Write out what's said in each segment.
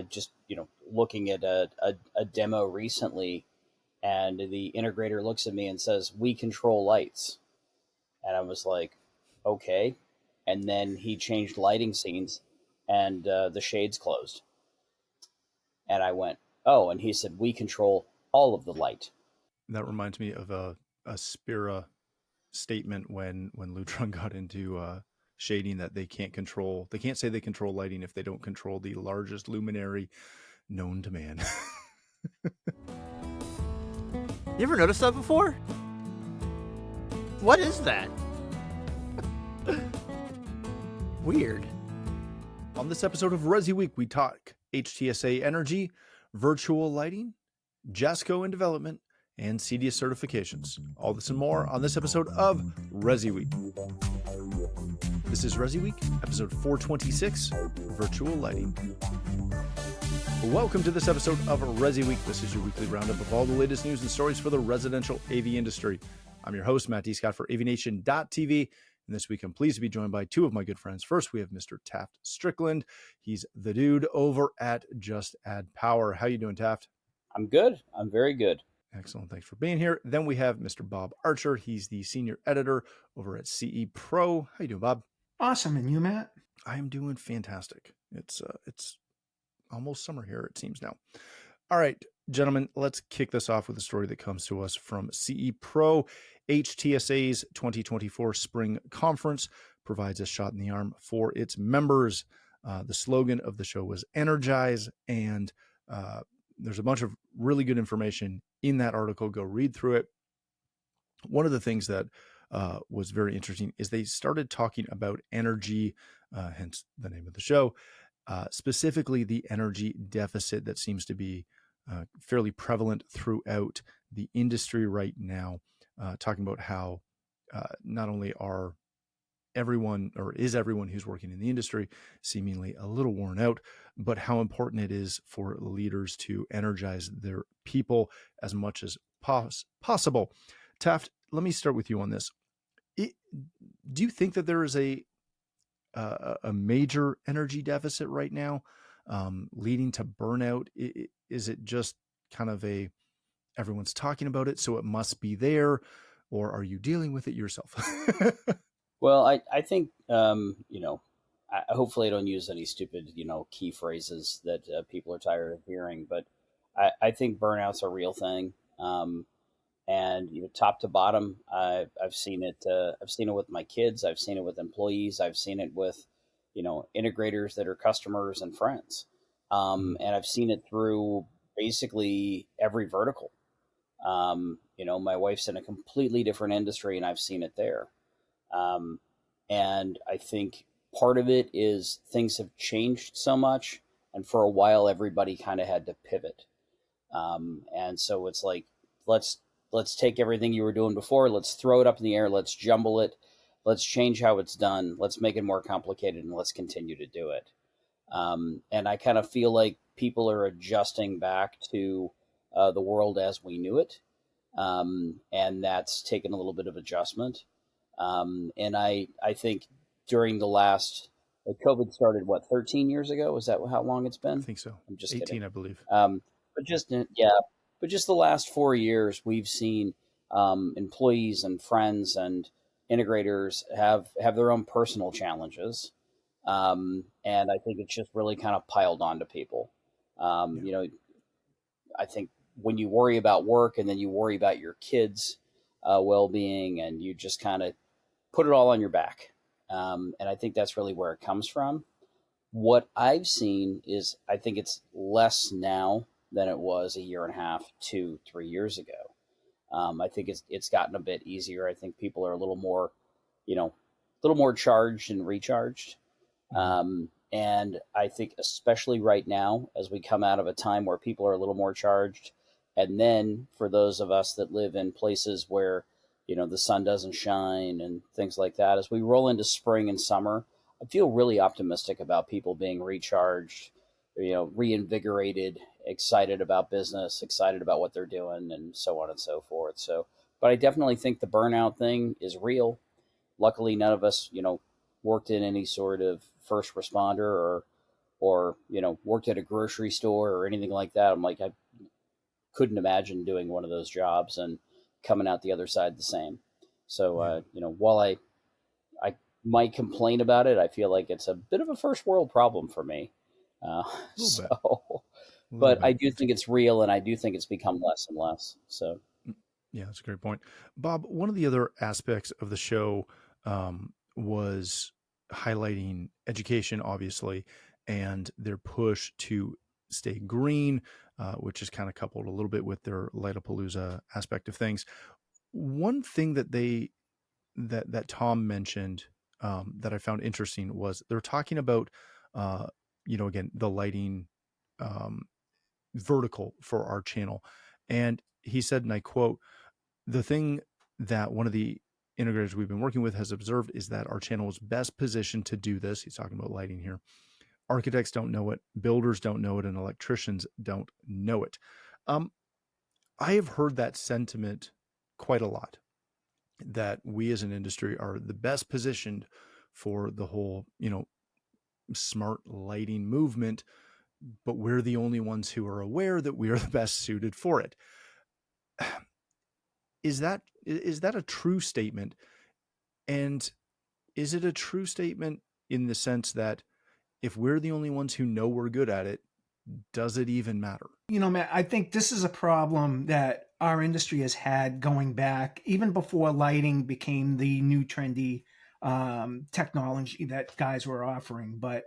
just, looking at a demo recently, and the integrator looks at me and says, "We control lights." And I was like, okay. And then he changed lighting scenes, and the shades closed. And I went, oh, and he said, "We control all of the light." That reminds me of a Spira statement when Lutron got into shading, that they can't say they control lighting if they don't control the largest luminary known to man. You ever noticed that before? What is that? Weird. On this episode of ResiWeek, we talk HTSA energy, virtual lighting, Jasco in development, and CEDIA certifications. All this and more on this episode of ResiWeek. This is ResiWeek, episode 426, Virtual Lighting. Welcome to this episode of ResiWeek. This is your weekly roundup of all the latest news and stories for the residential AV industry. I'm your host, Matt D. Scott for AVNation.tv. And this week, I'm pleased to be joined by two of my good friends. First, we have Mr. Taft Stricklin. He's the dude over at Just Add Power. How you doing, Taft? I'm good. I'm very good. Excellent. Thanks for being here. Then we have Mr. Bob Archer. He's the senior editor over at CE Pro. How you doing, Bob? Awesome. And you, Matt? I am doing fantastic. It's almost summer here, it seems now. All right, gentlemen, let's kick this off with a story that comes to us from CE Pro. HTSA's 2024 Spring Conference provides a shot in the arm for its members. The slogan of the show was Energize, and there's a bunch of really good information in that article. Go read through it. One of the things that was very interesting is they started talking about energy, hence the name of the show, specifically the energy deficit that seems to be fairly prevalent throughout the industry right now, talking about how not only are everyone who's working in the industry seemingly a little worn out, but how important it is for leaders to energize their people as much as possible. Taft, let me start with you on this. Do you think that there is a major energy deficit right now, leading to burnout? Is it just kind of everyone's talking about it, so it must be there, or are you dealing with it yourself? Well, I think, hopefully I don't use any stupid, key phrases that people are tired of hearing, but I think burnout's a real thing. And top to bottom, I've seen it. I've seen it with my kids. I've seen it with employees. I've seen it with, integrators that are customers and friends. And I've seen it through basically every vertical. My wife's in a completely different industry, and I've seen it there. And I think part of it is things have changed so much, and for a while everybody kind of had to pivot. And so it's like, let's take everything you were doing before, let's throw it up in the air, let's jumble it, let's change how it's done, let's make it more complicated, and let's continue to do it. And I kind of feel like people are adjusting back to the world as we knew it. And that's taken a little bit of adjustment. And I think during the last, COVID started, 13 years ago? Is that how long it's been? I think so. I'm just 18, kidding. I believe. But just the last 4 years, we've seen employees and friends and integrators have their own personal challenges. And I think it's just really kind of piled onto people. I think when you worry about work and then you worry about your kids' well-being, and you just kind of put it all on your back. And I think that's really where it comes from. What I've seen is, I think it's less now than it was a year and a half, 2-3 years ago. I think it's gotten a bit easier. I think people are a little more, charged and recharged. And I think especially right now, as we come out of a time where people are a little more charged, and then for those of us that live in places where, the sun doesn't shine and things like that, as we roll into spring and summer, I feel really optimistic about people being recharged, reinvigorated, excited about business, excited about what they're doing, and so on and so forth. So, but I definitely think the burnout thing is real. Luckily, none of us, worked in any sort of first responder or, or worked at a grocery store or anything like that. I'm like, I couldn't imagine doing one of those jobs and coming out the other side the same. So Yeah, while I might complain about it, I feel like it's a bit of a first world problem for me. Uh, a little bit, so, a little but I bit. do think it's real, and I do think it's become less and less. So, Mm, yeah, that's a great point, Bob. One of the other aspects of the show was highlighting education, obviously, and their push to stay green, which is kind of coupled a little bit with their Lightapalooza aspect of things. One thing that Tom mentioned that I found interesting was they're talking about, uh, again, the lighting um, vertical for our channel, and he said, and I quote, "The thing that one of the integrators we've been working with has observed is that our channel is best positioned to do this." He's talking about lighting here. Architects don't know it, builders don't know it, and electricians don't know it. Um, I have heard that sentiment quite a lot, that we as an industry are the best positioned for the whole, smart lighting movement, but we're the only ones who are aware that we are the best suited for it. Is that a true statement? And is it a true statement in the sense that if we're the only ones who know we're good at it, does it even matter? Matt, I think this is a problem that our industry has had going back even before lighting became the new trendy technology that guys were offering. But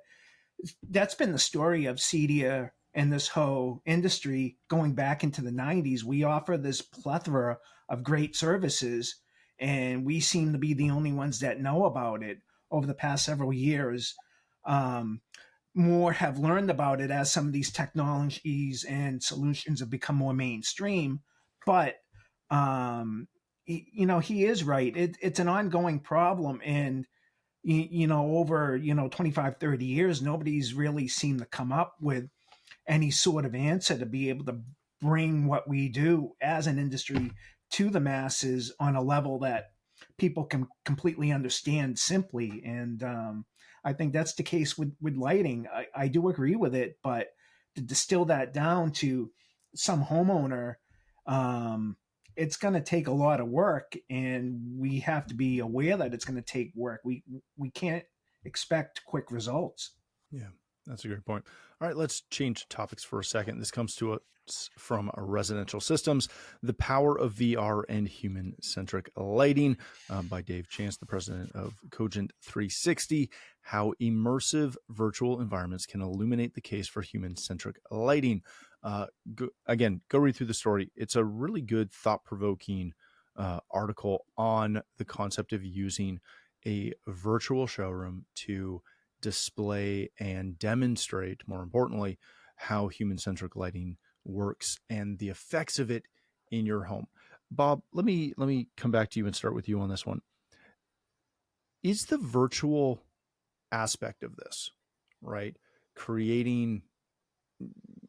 that's been the story of CEDIA and this whole industry going back into the 90s. We offer this plethora of great services, and we seem to be the only ones that know about it. Over the past several years, um, more have learned about it as some of these technologies and solutions have become more mainstream. But he is right. It's an ongoing problem, and over 25, 30 years, nobody's really seemed to come up with any sort of answer to be able to bring what we do as an industry to the masses on a level that people can completely understand simply. And I think that's the case with lighting. I do agree with it, but to distill that down to some homeowner, um, it's going to take a lot of work, and we have to be aware that it's going to take work. We can't expect quick results. Yeah, that's a great point. All right, let's change topics for a second. This comes to us from Residential Systems, The Power of VR and Human-Centric Lighting, by Dave Chance, the president of Cogent 360, how immersive virtual environments can illuminate the case for human-centric lighting. Go read through the story. It's a really good, thought-provoking article on the concept of using a virtual showroom to display and demonstrate, more importantly, how human-centric lighting works and the effects of it in your home. Bob, let me come back to you and start with you on this one. Is the virtual aspect of this, right, creating,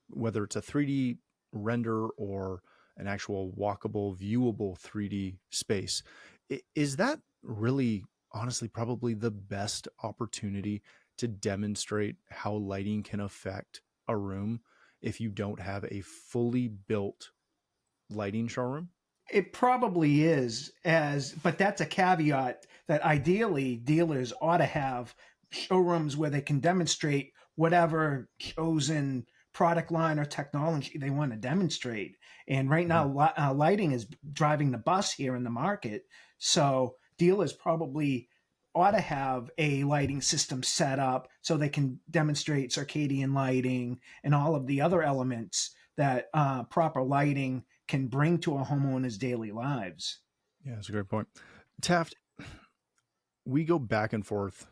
whether it's a 3D render or an actual walkable, viewable 3D space, is that really, honestly, probably the best opportunity to demonstrate how lighting can affect a room if you don't have a fully built lighting showroom? It probably is, but that's a caveat that ideally dealers ought to have showrooms where they can demonstrate whatever chosen product line or technology they want to demonstrate. And right Mhm. now, lighting is driving the bus here in the market. So dealers probably ought to have a lighting system set up so they can demonstrate circadian lighting and all of the other elements that proper lighting can bring to a homeowner's daily lives. Yeah, that's a great point. Taft, we go back and forth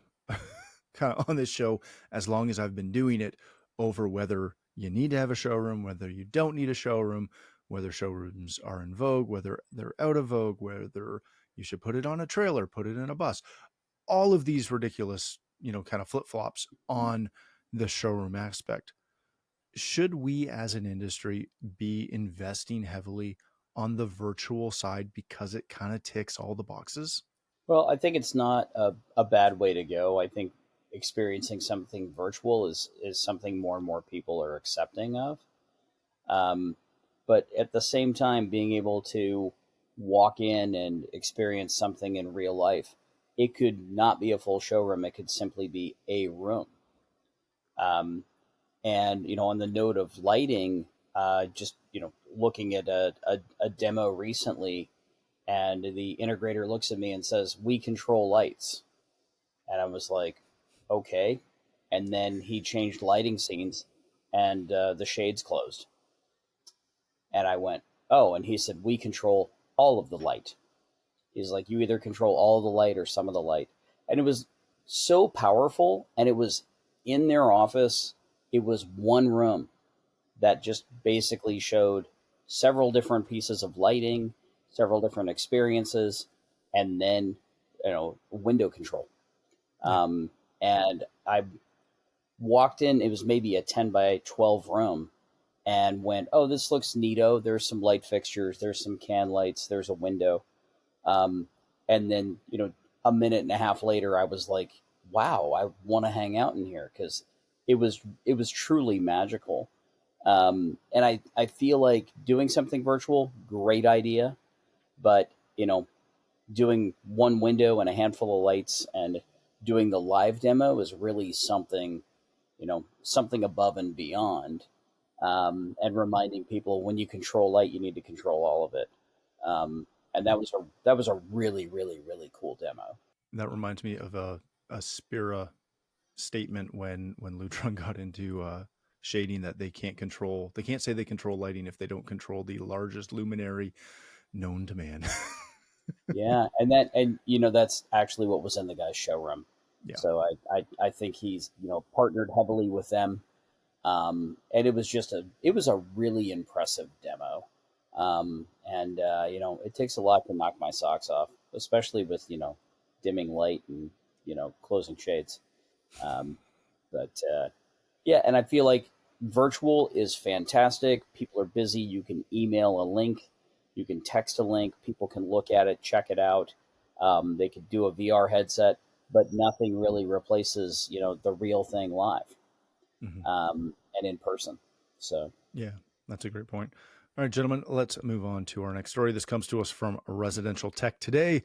kind of on this show as long as I've been doing it over whether you need to have a showroom, whether you don't need a showroom, whether showrooms are in vogue, whether they're out of vogue, whether you should put it on a trailer, put it in a bus. All of these ridiculous, kind of flip-flops on the showroom aspect. Should we as an industry be investing heavily on the virtual side because it kind of ticks all the boxes? well, I think it's not a bad way to go. I think experiencing something virtual is something more and more people are accepting of. Um, but at the same time, being able to walk in and experience something in real life, it could not be a full showroom. It could simply be a room. Um, and on the note of lighting, just looking at a demo recently, and the integrator looks at me and says, "We control lights," and I was like, "Okay." And then he changed lighting scenes, and the shades closed, and I went, "Oh," and he said, "We control all of the light." He's like, "You either control all the light or some of the light," and it was so powerful, and it was in their office. It was one room that just basically showed several different pieces of lighting, several different experiences, and then window control. Yeah. And I walked in. It was maybe a 10 by 12 room, and went, "Oh, this looks neato. There's some light fixtures. There's some can lights. There's a window." Um, and then a minute and a half later, I was like, "Wow, I want to hang out in here," because it was truly magical. And I feel like doing something virtual, great idea, but doing one window and a handful of lights and doing the live demo is really something above and beyond. And reminding people, when you control light, you need to control all of it. And that was a really, really, really cool demo. That reminds me of a Spira statement when Lutron got into shading, that they can't say they control lighting if they don't control the largest luminary known to man. Yeah, and that's actually what was in the guy's showroom. Yeah. So I think he's partnered heavily with them. And it was a really impressive demo. And it takes a lot to knock my socks off, especially with dimming light and closing shades. Um, but yeah, and I feel like virtual is fantastic. People are busy. You can email a link, you can text a link. People can look at it, check it out. They could do a VR headset, but nothing really replaces the real thing live, Mhm. and in person. So Yeah, that's a great point. All right, gentlemen, let's move on to our next story. This comes to us from Residential Tech Today.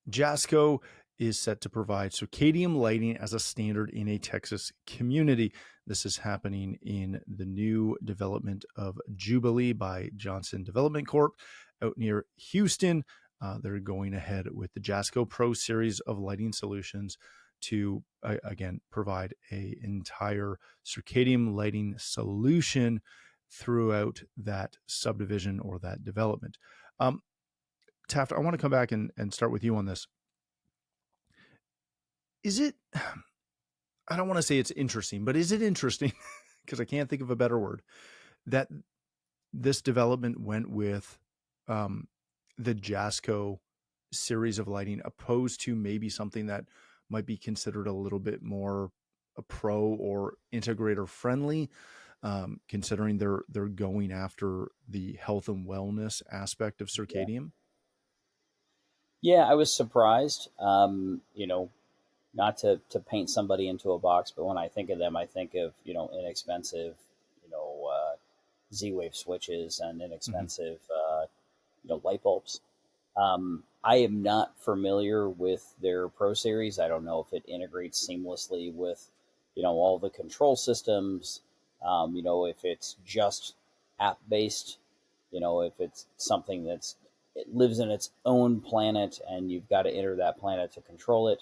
Jasco is set to provide circadian lighting as a standard in a Texas community. This is happening in the new development of Jubilee by Johnson Development Corp out near Houston. They're going ahead with the Jasco Pro series of lighting solutions to, again, provide a entire circadian lighting solution throughout that subdivision or that development. Taft, I want to come back and start with you on this. Is it, I don't want to say it's interesting, but is it interesting? Because I can't think of a better word, that this development went with the Jasco series of lighting, opposed to maybe something that might be considered a little bit more a pro or integrator friendly, considering they're going after the health and wellness aspect of yeah, circadian. yeah, I was surprised. Not to paint somebody into a box, but when I think of them, I think of inexpensive, Z-Wave switches and Mm-hmm. inexpensive, light bulbs. I am not familiar with their Pro Series. I don't know if it integrates seamlessly with, all the control systems. If it's just app based. If it's something it lives in its own planet and you've got to enter that planet to control it,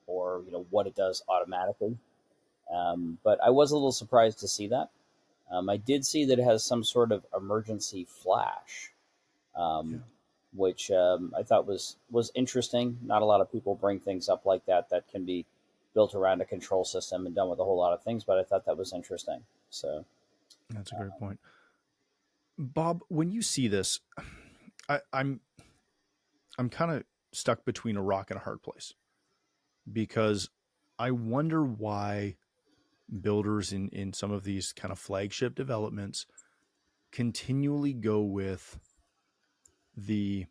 or what it does automatically. But I was a little surprised to see that. I did see that it has some sort of emergency flash, Yeah. um, which I thought was interesting. Not a lot of people bring things up like that can be built around a control system and done with a whole lot of things. But I thought that was interesting. So That's a great point. Bob, when you see this, I'm kind of stuck between a rock and a hard place, because I wonder why builders in some of these kind of flagship developments continually go with the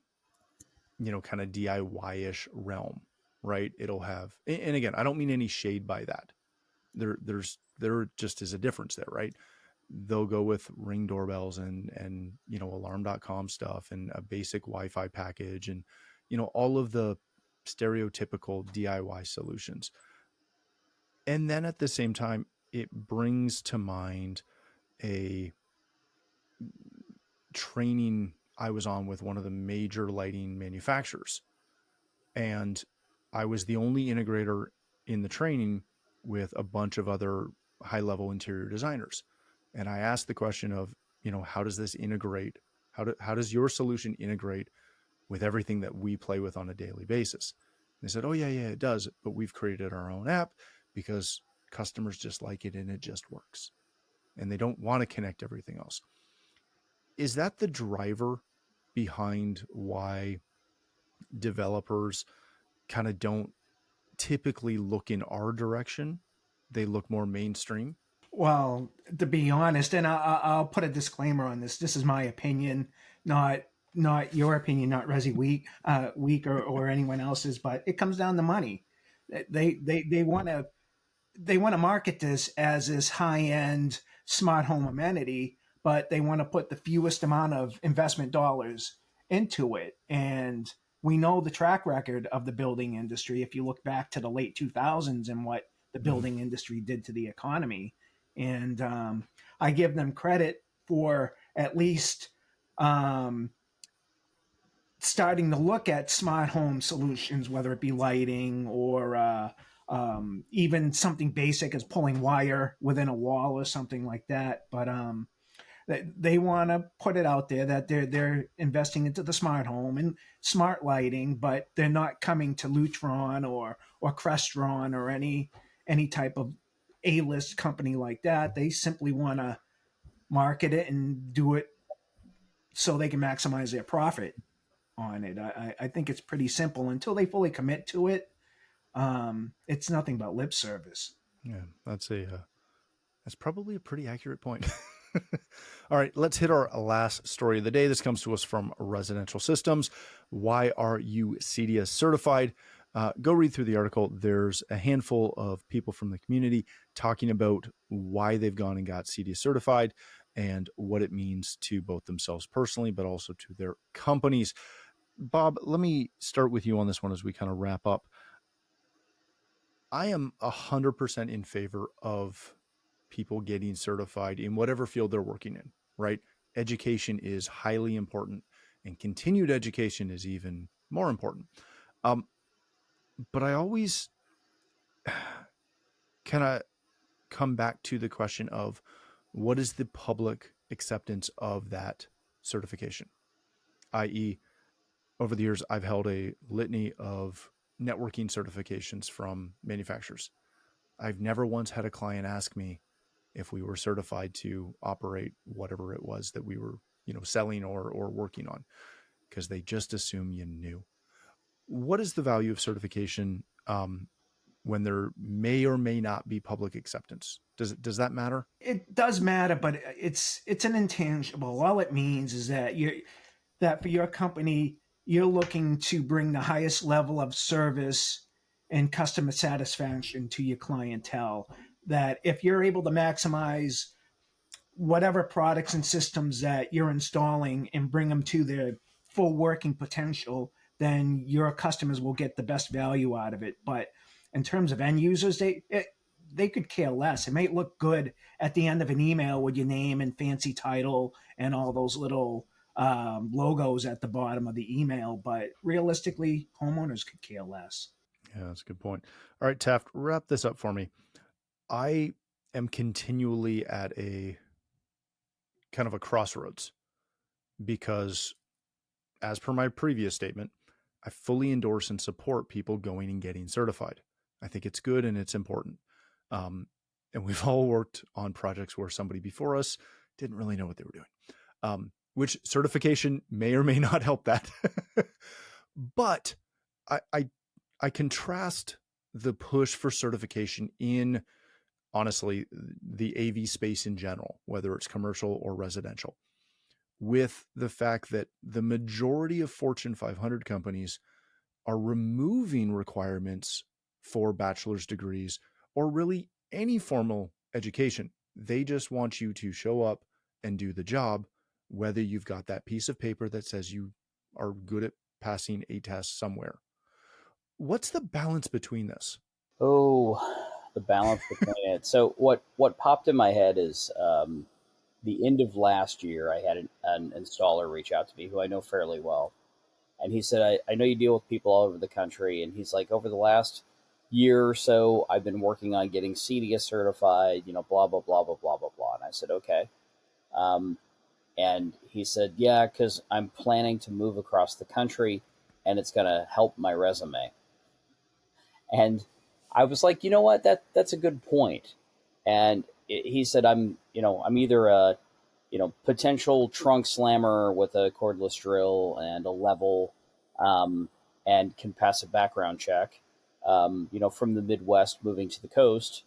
kind of DIY-ish realm, right? It'll have, and again, I don't mean any shade by that. There just is a difference there, right? They'll go with Ring doorbells and alarm.com stuff and a basic Wi-Fi package and all of the stereotypical DIY solutions. And then at the same time, it brings to mind a training I was on with one of the major lighting manufacturers. And I was the only integrator in the training with a bunch of other high-level interior designers. And I asked the question of, how does this integrate? How does your solution integrate with everything that we play with on a daily basis? And they said, oh yeah, it does. But we've created our own app because customers just like it and it just works. And they don't want to connect everything else. Is that the driver behind why developers kind of don't typically look in our direction? They look more mainstream. Well, to be honest, and I'll put a disclaimer on this. This is my opinion, not your opinion, not week or anyone else's. But it comes down to money. They want to market this as this high end smart home amenity, but they want to put the fewest amount of investment dollars into it. And we know the track record of the building industry. If you look back to the late 2000s and what the building industry did to the economy. And I give them credit for at least starting to look at smart home solutions, whether it be lighting or even something basic as pulling wire within a wall or something like that. But they want to put it out there that they're investing into the smart home and smart lighting, but they're not coming to Lutron or Crestron or any type of A-list company like that. They simply want to market it and do it so they can maximize their profit on it. I think it's pretty simple. Until they fully commit to it, it's nothing but lip service. Yeah, that's probably a pretty accurate point. All right, let's hit our last story of the day. This comes to us from Residential Systems. Why are you CEDIA certified? Go read through the article. There's a handful of people from the community talking about why they've gone and got CEDIA certified and what it means to both themselves personally, but also to their companies. Bob, let me start with you on this one as we kind of wrap up. I am 100% in favor of people getting certified in whatever field they're working in, right? Education is highly important and continued education is even more important. But I always kind of come back to the question of what is the public acceptance of that certification? i.e., over the years, I've held a litany of networking certifications from manufacturers. I've never once had a client ask me if we were certified to operate whatever it was that we were, selling or working on, because they just assume you knew. What is the value of certification when there may or may not be public acceptance? Does that matter? It does matter, but it's an intangible. All it means is that for your company, you're looking to bring the highest level of service and customer satisfaction to your clientele. That if you're able to maximize whatever products and systems that you're installing and bring them to their full working potential, then your customers will get the best value out of it. But in terms of end users, they could care less. It might look good at the end of an email with your name and fancy title and all those little logos at the bottom of the email, but realistically, homeowners could care less. Yeah, that's a good point. All right, Taft, wrap this up for me. I am continually at a kind of a crossroads because, as per my previous statement, I fully endorse and support people going and getting certified. I think it's good and it's important. And we've all worked on projects where somebody before us didn't really know what they were doing. Which certification may or may not help that. But I contrast the push for certification in, honestly, the AV space in general, whether it's commercial or residential, with the fact that the majority of Fortune 500 companies are removing requirements for bachelor's degrees or really any formal education. They just want you to show up and do the job, whether you've got that piece of paper that says you are good at passing a test somewhere. What's the balance between this? Oh, the balance between it. So what popped in my head is the end of last year. I had an installer reach out to me who I know fairly well, and he said, I know you deal with people all over the country, and he's like, over the last year or so, I've been working on getting CEDIA certified. Blah blah blah blah blah blah blah. And I said, okay. Um, and he said, yeah, because I'm planning to move across the country, and it's going to help my resume. And I was like, you know what? That's a good point. And he said, I'm either a, potential trunk slammer with a cordless drill and a level, um, and can pass a background check, from the Midwest moving to the coast,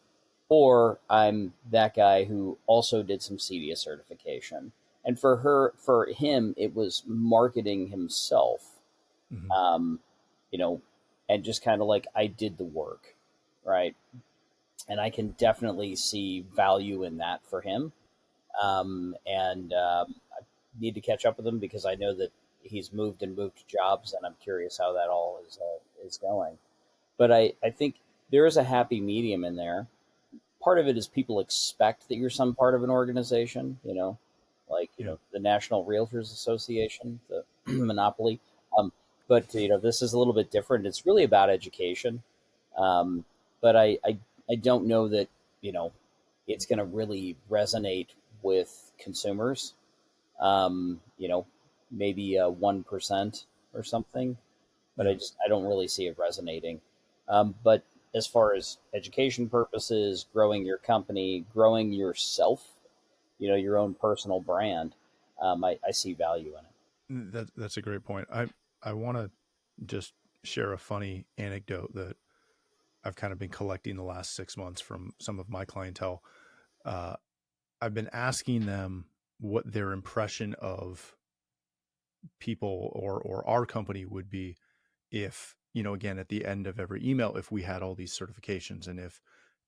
or I'm that guy who also did some CEDIA certification. And for him, it was marketing himself, Mm-hmm. um, you know, and just kind of like I did the work, right? And I can definitely see value in that for him. And I need to catch up with him because I know that he's moved jobs, and I'm curious how that all is going. But I think there is a happy medium in there. Part of it is people expect that you're some part of an organization, like Yeah. the National Realtors Association, the monopoly. Um, but this is a little bit different. It's really about education. Um, but I don't know that you know it's going to really resonate with consumers. Maybe 1% or something, but Yeah. I don't really see it resonating. But as far as education purposes, growing your company, growing yourself, your own personal brand, I see value in it. That's a great point. I want to just share a funny anecdote that I've kind of been collecting the last 6 months from some of my clientele. Uh, I've been asking them what their impression of people or our company would be if, again, at the end of every email, if we had all these certifications, and if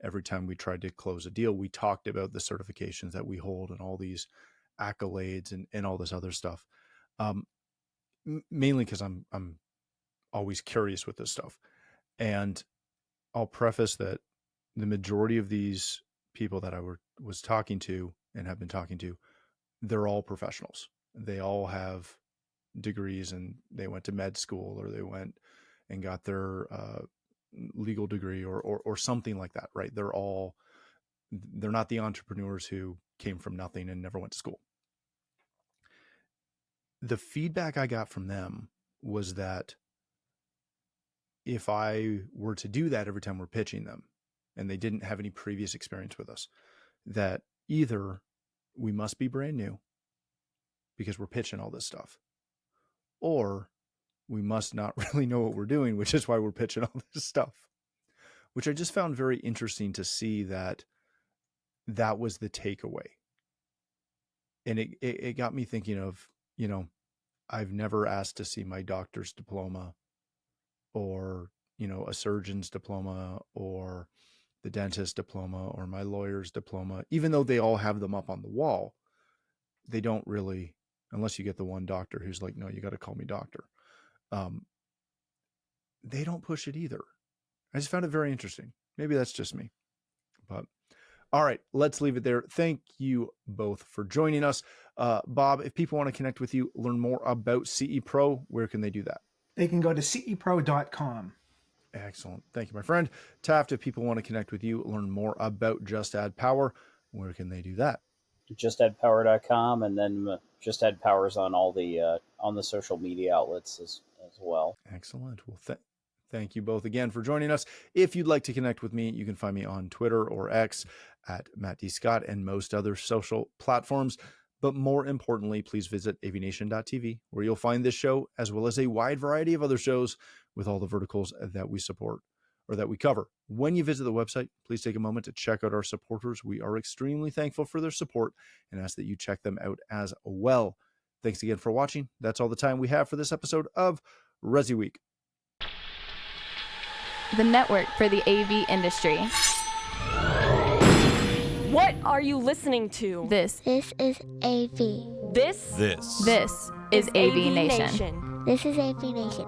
every time we tried to close a deal, we talked about the certifications that we hold and all these accolades and all this other stuff. Um, Mainly because I'm always curious with this stuff. And I'll preface that the majority of these people that was talking to and have been talking to, they're all professionals. They all have degrees, and they went to med school, or they went and got their legal degree, or something like that, right? They're not the entrepreneurs who came from nothing and never went to school. The feedback I got from them was that if I were to do that every time we're pitching them, and they didn't have any previous experience with us, that either we must be brand new because we're pitching all this stuff, or we must not really know what we're doing, which is why we're pitching all this stuff, which I just found very interesting to see that that was the takeaway. And it got me thinking of, I've never asked to see my doctor's diploma, or, a surgeon's diploma, or the dentist diploma, or my lawyer's diploma, even though they all have them up on the wall. They don't really, unless you get the one doctor who's like, no, you got to call me doctor. Um, they don't push it either. I just found it very interesting. Maybe that's just me, but all right, let's leave it there. Thank you both for joining us. Bob, if people want to connect with you, learn more about CE Pro, where can they do that? They can go to cepro.com. Excellent. Thank you, my friend. Taft, if people want to connect with you, learn more about Just Add Power, where can they do that? JustAddPower.com, and then Just Add Powers on all on the social media outlets as well. Excellent. Well, thank you both again for joining us. If you'd like to connect with me, you can find me on Twitter or X at Matt D. Scott and most other social platforms. But more importantly, please visit AVNation.tv, where you'll find this show as well as a wide variety of other shows with all the verticals that we support or that we cover. When you visit the website, please take a moment to check out our supporters. We are extremely thankful for their support and ask that you check them out as well. Thanks again for watching. That's all the time we have for this episode of ResiWeek. the network for the AV industry. What are you listening to? This This is AV. This is AV Nation. This is AV Nation.